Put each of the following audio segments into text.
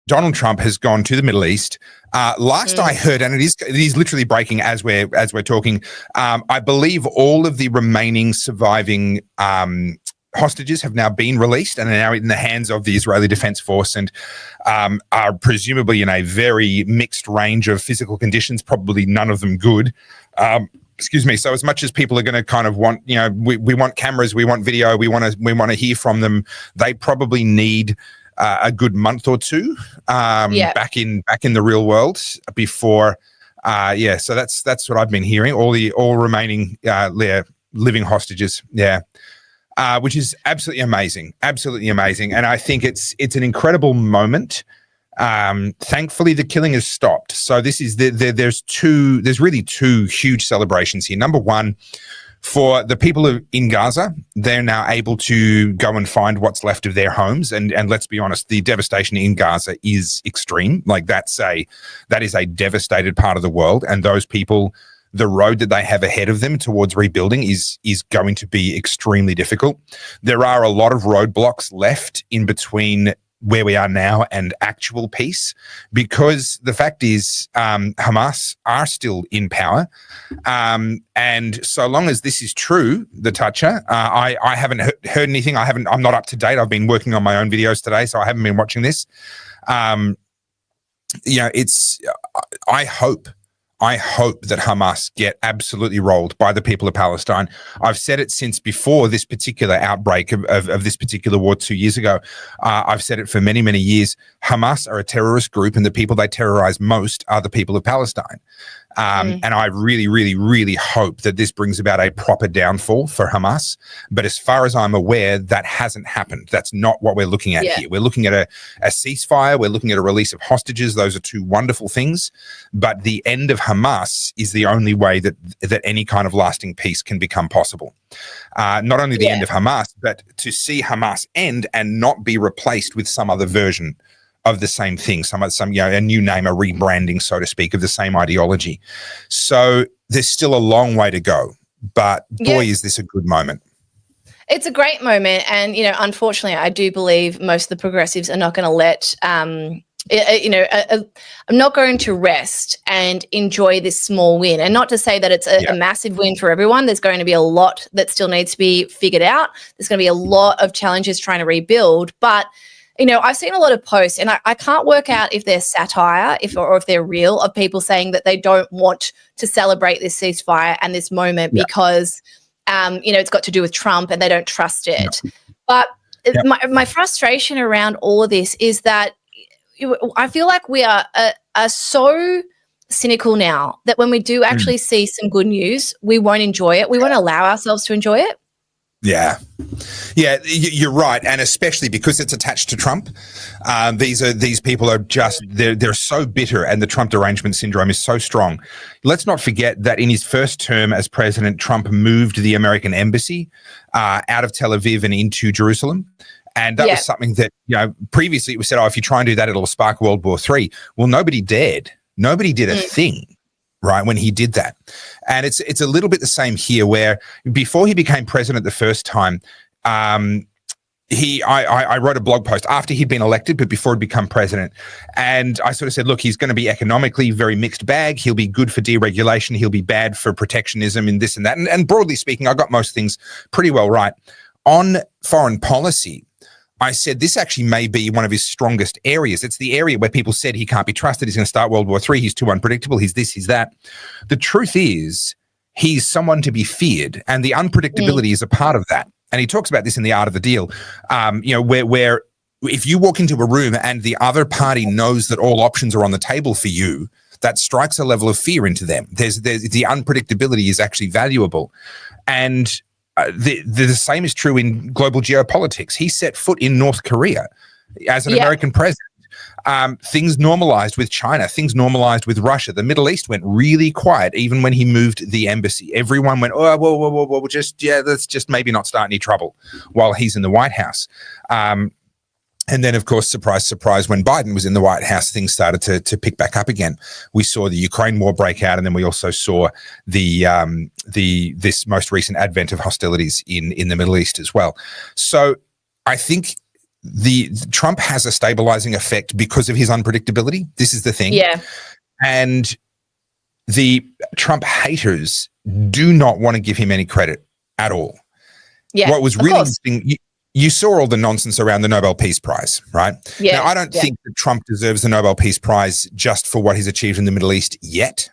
Donald Trump has gone to the Middle East. Last I heard, and it is literally breaking as we're talking. I believe all of the remaining surviving hostages have now been released and are now in the hands of the Israeli Defense Force, and are presumably in a very mixed range of physical conditions. Probably none of them good. Excuse me. So as much as people are going to kind of want, we want cameras, we want video, we want to hear from them, they probably need a good month or two back in the real world before. So that's what I've been hearing. All remaining living hostages. Which is absolutely amazing, and I think it's an incredible moment. Thankfully, the killing has stopped. So this is there's really two huge celebrations here. Number one, for the people in Gaza, they're now able to go and find what's left of their homes, and let's be honest, the devastation in Gaza is extreme. Like that is a devastated part of the world, and those people, the road that they have ahead of them towards rebuilding is going to be extremely difficult. There are a lot of roadblocks left in between where we are now and actual peace, because the fact is Hamas are still in power. And so long as this is true, the Toucher, I haven't heard anything. I'm not up to date. I've been working on my own videos today, so I haven't been watching this. I hope that Hamas get absolutely rolled by the people of Palestine. I've said it since before this particular outbreak of this particular war 2 years ago. I've said it for many, many years. Hamas are a terrorist group, and the people they terrorize most are the people of Palestine. And I really, really, really hope that this brings about a proper downfall for Hamas. But as far as I'm aware, that hasn't happened. That's not what we're looking at here. We're looking at a ceasefire. We're looking at a release of hostages. Those are two wonderful things. But the end of Hamas is the only way that any kind of lasting peace can become possible. Not only the end of Hamas, but to see Hamas end and not be replaced with some other version of the same thing, a new name, a rebranding, so to speak, of the same ideology. So there's still a long way to go, but boy, is this a good moment. It's a great moment, and unfortunately, I do believe most of the progressives are not going to let. I'm not going to rest and enjoy this small win, and not to say that it's a massive win for everyone. There's going to be a lot that still needs to be figured out. There's going to be a lot of challenges trying to rebuild, but I've seen a lot of posts, and I can't work out if they're satire, or if they're real, of people saying that they don't want to celebrate this ceasefire and this moment because, it's got to do with Trump and they don't trust it. But my frustration around all of this is that I feel like we are so cynical now that when we do actually see some good news, we won't enjoy it. We won't allow ourselves to enjoy it. Yeah, you're right, and especially because it's attached to Trump. These people are just they're so bitter, and the Trump derangement syndrome is so strong. Let's not forget that in his first term as president, Trump moved the American embassy out of Tel Aviv and into Jerusalem. And that was something that, previously it was said, if you try and do that, it'll spark World War III. Well, nobody dared. Nobody did a thing. Right, when he did that. And it's a little bit the same here, where before he became president the first time, I wrote a blog post after he'd been elected, but before he'd become president. And I sort of said, look, he's going to be economically very mixed bag. He'll be good for deregulation. He'll be bad for protectionism and this and that. And broadly speaking, I got most things pretty well right. On foreign policy, I said this actually may be one of his strongest areas. It's the area where people said he can't be trusted. He's going to start World War III. He's too unpredictable. He's this, he's that. The truth is he's someone to be feared, and the unpredictability is a part of that. And he talks about this in The Art of the Deal, where if you walk into a room and the other party knows that all options are on the table for you, that strikes a level of fear into them. There's the unpredictability is actually valuable. And the same is true in global geopolitics. He set foot in North Korea as an American president. Things normalized with China. Things normalized with Russia. The Middle East went really quiet even when he moved the embassy. Everyone went, oh, whoa, let's just maybe not start any trouble while he's in the White House. And then, of course, surprise, surprise, when Biden was in the White House, things started to pick back up again. We saw the Ukraine war break out, and then we also saw this most recent advent of hostilities in the Middle East as well. So I think the Trump has a stabilizing effect because of his unpredictability. This is the thing. Yeah. And the Trump haters do not want to give him any credit at all. Yeah. What was of really course. interesting, you saw all the nonsense around the Nobel Peace Prize, right? Yeah. Now, I don't think that Trump deserves the Nobel Peace Prize just for what he's achieved in the Middle East yet.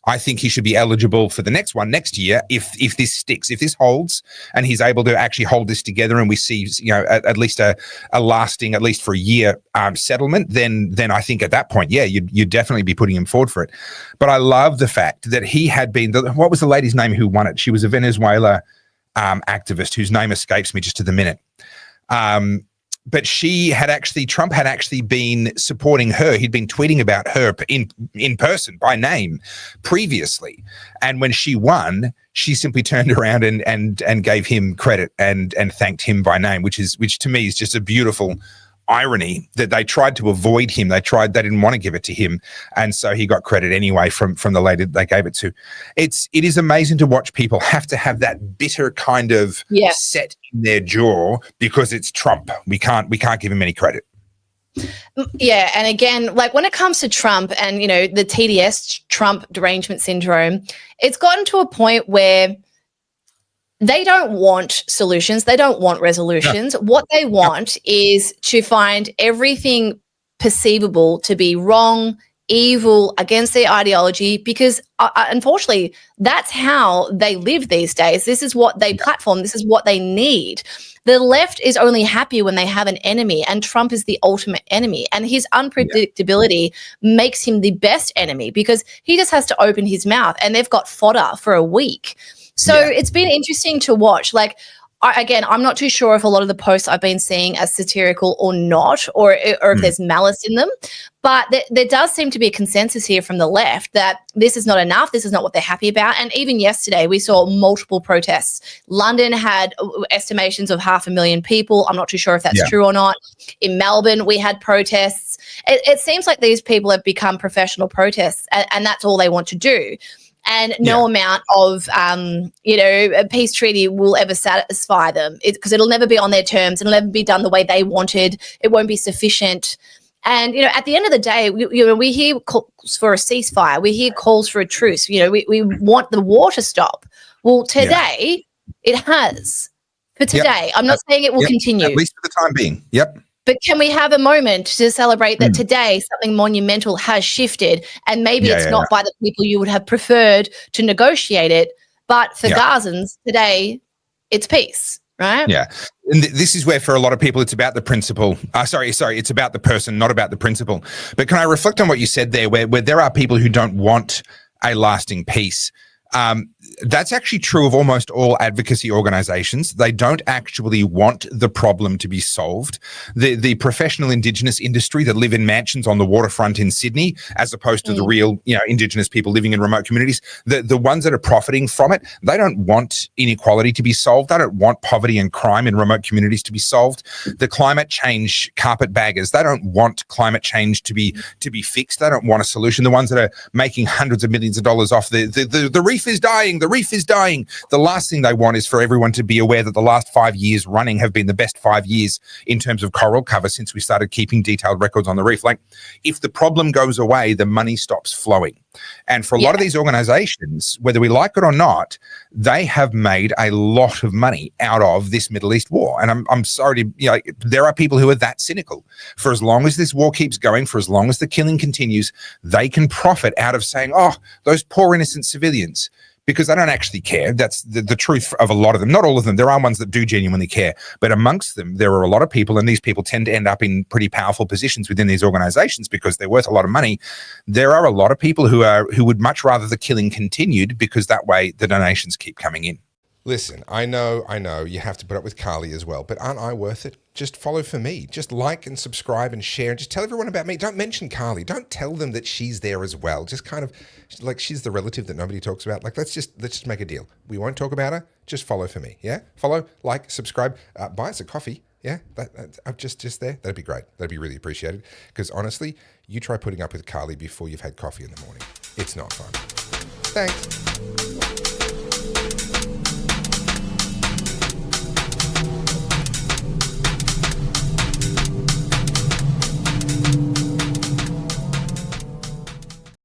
I think he should be eligible for the next one next year if this sticks, if this holds, and he's able to actually hold this together, and we see, at least a lasting, at least for a year, settlement. Then I think at that point, yeah, you'd definitely be putting him forward for it. But I love the fact that he had been. What was the lady's name who won it? She was a Venezuela activist whose name escapes me just to the minute. But Trump had actually been supporting her. He'd been tweeting about her in person by name previously. And when she won, she simply turned around and gave him credit and thanked him by name, which to me is just a beautiful irony that they tried to avoid him. They didn't want to give it to him. And so he got credit anyway from the lady they gave it to. It is amazing to watch people have to have that bitter kind of set in their jaw because it's Trump. We can't give him any credit. Yeah. And again, like when it comes to Trump and, the TDS, Trump derangement syndrome, it's gotten to a point where they don't want solutions. They don't want resolutions. No. What they want is to find everything perceivable to be wrong, evil, against their ideology, because unfortunately, that's how they live these days. This is what they platform. This is what they need. The left is only happy when they have an enemy, and Trump is the ultimate enemy. And his unpredictability makes him the best enemy because he just has to open his mouth and they've got fodder for a week. So it's been interesting to watch. Like, I'm not too sure if a lot of the posts I've been seeing are satirical or not, or if there's malice in them. But there does seem to be a consensus here from the left that this is not enough. This is not what they're happy about. And even yesterday, we saw multiple protests. London had estimations of 500,000 people. I'm not too sure if that's true or not. In Melbourne, we had protests. It seems like these people have become professional protests, and that's all they want to do. And no amount of, a peace treaty will ever satisfy them because it'll never be on their terms. It'll never be done the way they wanted. It won't be sufficient. And, at the end of the day, we hear calls for a ceasefire. We hear calls for a truce. We want the war to stop. Well, today it has. For today. I'm not saying it will continue. At least for the time being. Yep. But can we have a moment to celebrate that today something monumental has shifted, and maybe it's not by the people you would have preferred to negotiate it, but for Gazans today, it's peace, right? Yeah. And this is where for a lot of people, it's about the principle. It's about the person, not about the principle. But can I reflect on what you said there, where there are people who don't want a lasting peace? That's actually true of almost all advocacy organizations. They don't actually want the problem to be solved. The professional Indigenous industry that live in mansions on the waterfront in Sydney, as opposed to the real, Indigenous people living in remote communities, the ones that are profiting from it, they don't want inequality to be solved. They don't want poverty and crime in remote communities to be solved. The climate change carpetbaggers, they don't want climate change to be fixed. They don't want a solution. The ones that are making hundreds of millions of dollars off the reef is dying. The reef is dying. The last thing they want is for everyone to be aware that the last 5 years running have been the best 5 years in terms of coral cover since we started keeping detailed records on the reef. Like, if the problem goes away, the money stops flowing. And for a lot of these organizations, whether we like it or not, they have made a lot of money out of this Middle East war. And I'm sorry to, there are people who are that cynical. For as long as this war keeps going, for as long as the killing continues, they can profit out of saying, oh, those poor innocent civilians, because they don't actually care. That's the truth of a lot of them. Not all of them. There are ones that do genuinely care. But amongst them, there are a lot of people, and these people tend to end up in pretty powerful positions within these organizations because they're worth a lot of money. There are a lot of people who would much rather the killing continued, because that way the donations keep coming in. Listen, I know you have to put up with Carly as well, but aren't I worth it? Just follow for me. Just like and subscribe and share, and just tell everyone about me. Don't mention Carly. Don't tell them that she's there as well. Just kind of like she's the relative that nobody talks about. Like, let's just make a deal. We won't talk about her. Just follow for me. Yeah, follow, like, subscribe, buy us a coffee. Yeah, I'm just there. That'd be great. That'd be really appreciated. Because honestly, you try putting up with Carly before you've had coffee in the morning. It's not fun. Thanks.